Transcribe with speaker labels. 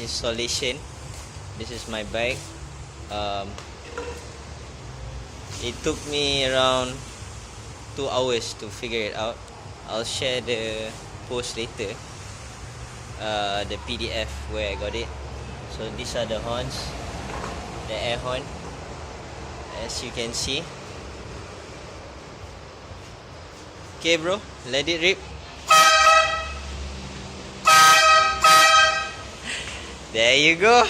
Speaker 1: installation. This is my bike. It took me around 2 hours to figure it out. I'll share the post later, the PDF where I got it. So these are the horns, the air horn, as you can see. Okay bro, let it rip. There you go.